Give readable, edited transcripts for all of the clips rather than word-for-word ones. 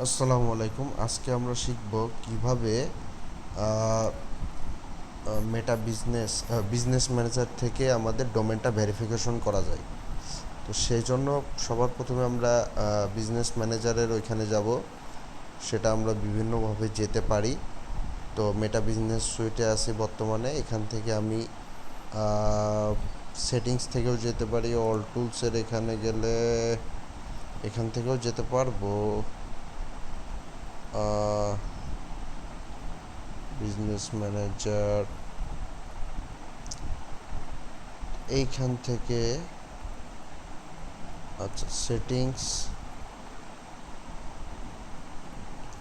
আসসালামু আলাইকুম। আজকে আমরা শিখব কিভাবে মেটা বিজনেস ম্যানেজার থেকে আমাদের ডোমেনটা ভেরিফিকেশন করা যায়। তো সেই জন্য সবার প্রথমে আমরা বিজনেস ম্যানেজারের ওইখানে যাব। সেটা আমরা বিভিন্নভাবে যেতে পারি। তো মেটা বিজনেস সুইটে আছি বর্তমানে। এখান থেকে আমি সেটিংস থেকেও যেতে পারি, অল টুলসের এখানে গেলে এখান থেকেও যেতে পারবো। বিজনেস ম্যানেজার এইখান থেকে, আচ্ছা, সেটিংস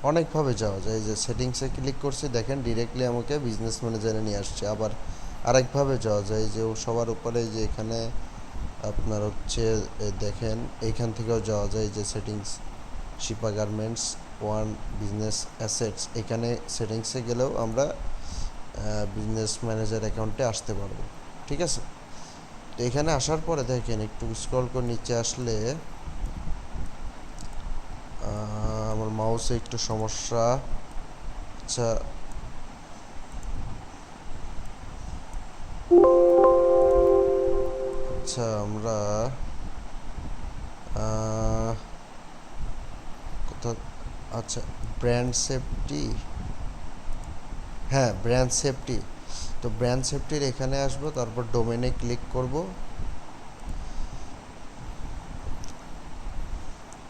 অনেকভাবে যাওয়া যায়। এই যে সেটিংসে ক্লিক করছি, দেখেন ডিরেক্টলি আমাকে বিজনেস ম্যানেজারে নিয়ে আসছে। আবার আরেকভাবে যাওয়া যায় যে ও সবার উপরে, যে এখানে আপনার হচ্ছে দেখেন এইখান থেকেও যাওয়া যায় যে সেটিংস, শিপা গার্মেন্টস ওয়ান বিজনেস অ্যাসেটস, এখানে সেটিংসে গেলেও আমরা বিজনেস ম্যানেজার অ্যাকাউন্টে আসতে পারবো। ঠিক আছে, তো এখানে আসার পরে দেখেন একটু স্ক্রল করে নিচে আসলে আমার মাউসে একটু সমস্যা। আচ্ছা, আচ্ছা আমরা কোথা, আচ্ছা, ব্র্যান্ড সেফটি, হ্যাঁ ব্র্যান্ড সেফটি। তো ব্র্যান্ড সেফটির এখানে আসবো, তারপর ডোমেনে ক্লিক করব,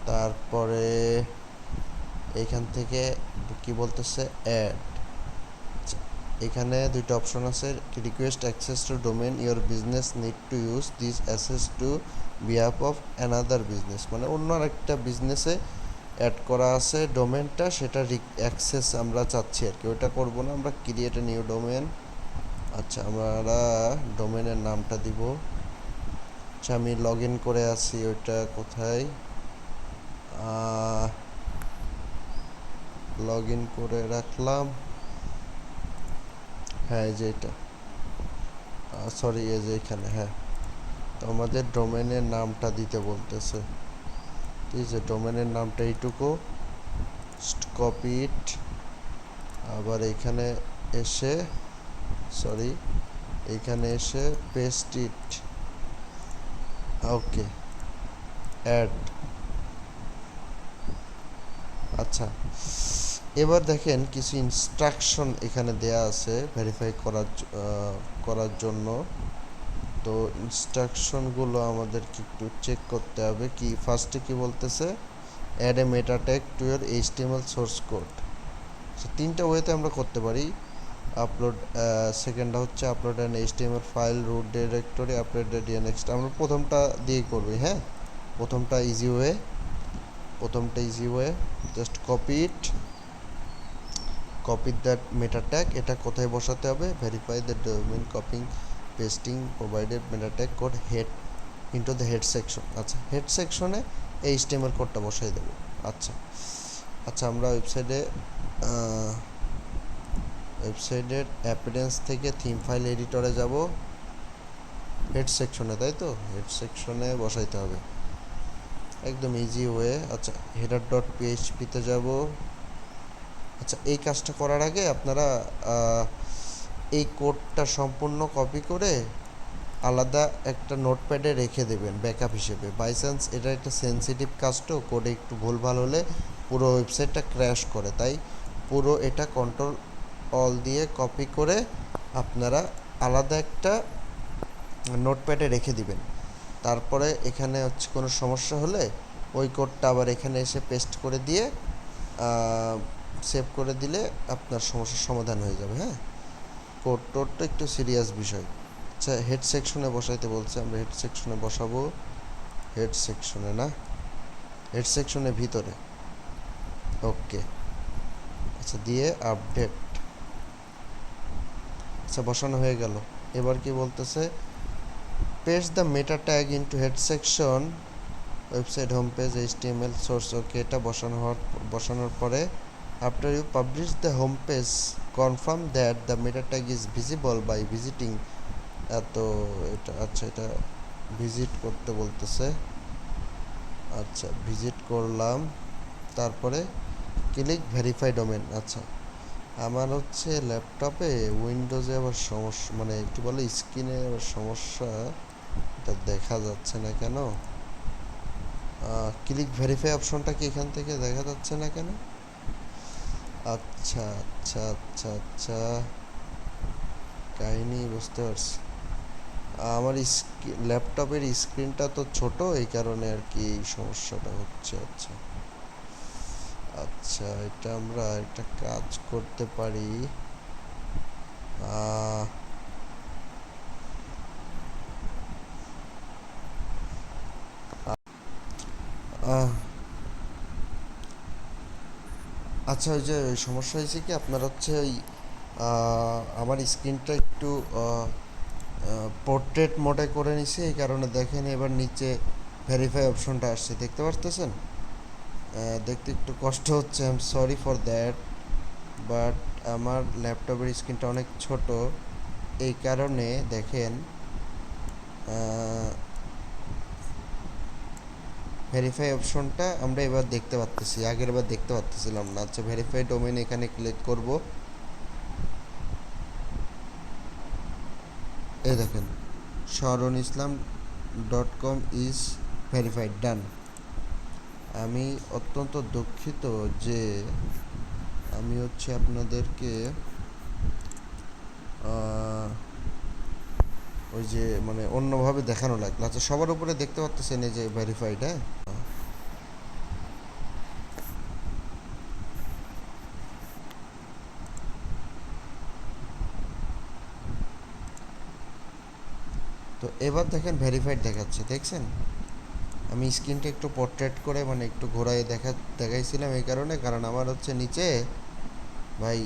তারপরে এইখান থেকে কি বলতেছে অ্যাড। এখানে দুইটা অপশন আছে, request access to domain your business need to use this access to behalf of another business, মানে অন্য আরেকটা বিজনেসে অ্যাড করা আছে ডোমেনটা, সেটা অ্যাক্সেস আমরা চাচ্ছি আর কি। ওইটা করবো না, আমরা ক্রিয়েট এ নিউ ডোমেন। আচ্ছা, আমরা ডোমেনের নামটা দিব। আচ্ছা, আমি লগ ইন করে আছি, ওইটা কোথায়, লগ ইন করে রাখলাম। হ্যাঁ, এই যে এটা, সরি, এই যে এখানে, হ্যাঁ। তো আমাদের ডোমেনের নামটা দিতে বলতেছে। ঠিক আছে, ডোমেনের নামটা এইটুকু, কপি ইট, আবার এখানে এসে, সরি, এইখানে এসে পেস্ট ইট, ওকে, অ্যাড। আচ্ছা, এবার দেখেন কিছু ইনস্ট্রাকশন এখানে দেয়া আছে ভেরিফাই করার জন্য। তো ইনস্ট্রাকশনগুলো আমাদেরকে একটু চেক করতে হবে। কি ফার্স্টে কি বলতেছে, add a meta tag to your HTML source code. তিনটা ওয়েতে আমরা করতে পারি। আপলোড, সেকেন্ডটা হচ্ছে upload an HTML file root directory uploaded next, আমরা প্রথমটা দিয়েই করবি। হ্যাঁ, প্রথমটা easy way, just copy that meta tag. এটা কোথায় বসাতে হবে, verify the domain copying pasting provided meta tag code head into the head section. আচ্ছা, হেড সেকশনে এই এইচটিএমএল কোডটা বসাই দেবো। আচ্ছা, আচ্ছা, আমরা ওয়েবসাইটের অ্যাপিয়ারেন্স থেকে থিম ফাইল এডিটরে যাব, হেড সেকশনে, তাই তো হেড সেকশনে বসাইতে হবে, একদম ইজি ওয়ে। আচ্ছা, হেডার ডট পিএইচপিতে যাব। আচ্ছা, এই কাজটা করার আগে আপনারা এই কোডটা সম্পূর্ণ কপি করে আলাদা একটা নোটপ্যাডে রেখে দেবেন ব্যাকআপ হিসেবে। বাই চান্স এটা একটা সেন্সিটিভ কাজ, তো কোডে একটু ভুলভাল হলে পুরো ওয়েবসাইটটা ক্র্যাশ করে, তাই পুরো এটা কন্ট্রোল অল দিয়ে কপি করে আপনারা আলাদা একটা নোটপ্যাডে রেখে দিবেন। তারপরে এখানে হচ্ছে কোনো সমস্যা হলে ওই কোডটা আবার এখানে এসে পেস্ট করে দিয়ে সেভ করে দিলে আপনার সমস্যার সমাধান হয়ে যাবে। হ্যাঁ, কোডটা একটু সিরিয়াস বিষয়। আচ্ছা, হেড সেকশনে বসাইতে বলছে, আমরা হেড সেকশনে বসাবো। হেড সেকশনে না, হেড সেকশনের ভিতরে, ওকে। আচ্ছা, দিয়ে আপডেট। আচ্ছা, বসানো হয়ে গেল। এবার কি বলতেছে, paste the meta tag into head section website home page HTML source, okay. এটা বসানোর পরে after you publish the home page confirm that the meta tag is visible by visiting, এত এটা, আচ্ছা, এটা ভিজিট করতে বলতেছে। আচ্ছা, ভিজিট করলাম, তারপরে ক্লিক ভেরিফাই ডোমেন। আচ্ছা, আমার হচ্ছে ল্যাপটপে উইন্ডোজে আবার সমস্যা, মানে কি বলে স্ক্রিনে আবার সমস্যা, এটা দেখা যাচ্ছে না কেন? ক্লিক ভেরিফাই অপশনটা কি এখান থেকে দেখা যাচ্ছে না কেন? আচ্ছা আচ্ছা আচ্ছা আচ্ছা, কাহিনি বুঝতে পারছি। আমার ল্যাপটপের স্ক্রিনটা তো ছোট, এই কারণে আর কি এই সমস্যাটা হচ্ছে। আচ্ছা আচ্ছা, এটা আমরা একটা কাজ করতে পারি। আহ, আহ, আচ্ছা, ওই যে সমস্যা হয়েছে কি, আপনার হচ্ছে ওই আমার স্ক্রিনটা একটু পোর্ট্রেট মোডে করে নিছি, এই কারণে দেখেন এবার নিচে ভেরিফাই অপশনটা আসছে, দেখতে পারতেছেন? দেখতে একটু কষ্ট হচ্ছে, I am sorry for that, but আমার ল্যাপটপের স্ক্রিনটা অনেক ছোট, এই কারণে দেখেন ভেরিফাই অপশনটা আমরা এবার দেখতে পাচ্তেছি, আগের বার দেখতে পাচ্তেছিলাম না। আচ্ছা, ভেরিফাই ডোমেন এখানে ক্লিক করব। এই দেখেন, sharonislam.com ইজ ভেরিফাইড, ডান। আমি অত্যন্ত দুঃখিত যে আমি হচ্ছে আপনাদেরকে ওই যে মানে অন্যভাবে দেখানো লাগলো। আচ্ছা, সবার উপরে দেখতে পাচ্ছেন এই যে ভেরিফাইড, হ্যাঁ। তো এবার দেখেন ভেরিফাইড দেখাচ্ছে, দেখছেন? আমি স্ক্রিনটা একটু পোর্ট্রেট করে মানে একটু ঘোরায় দেখাইছিলাম এই কারণে, কারণ আমার হচ্ছে নিচে ভাই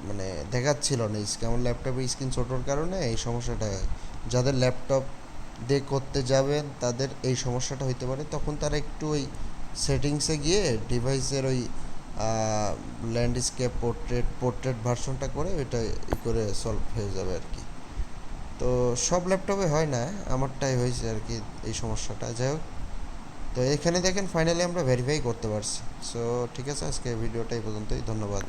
মানে দেখাচ্ছিল না আমার ল্যাপটপে স্ক্রিন ছোটোর কারণে এই সমস্যাটা হয়। যাদের ল্যাপটপ দিয়ে করতে যাবেন তাদের এই সমস্যাটা হইতে পারে, তখন তারা একটু ওই সেটিংসে গিয়ে ডিভাইসের ওই ল্যান্ডস্কেপ পোর্ট্রেট ভার্সনটা করে ওইটা করে সলভ হয়ে যাবে আর কি। তো সব ল্যাপটপে হয় না, আমারটাই হয়েছে আর কি এই সমস্যাটা। যাই হোক, তো এখানে দেখেন ফাইনালি আমরা ভেরিফাই করতে পারছি। সো ঠিক আছে, আজকে ভিডিওটা এই পর্যন্তই, ধন্যবাদ।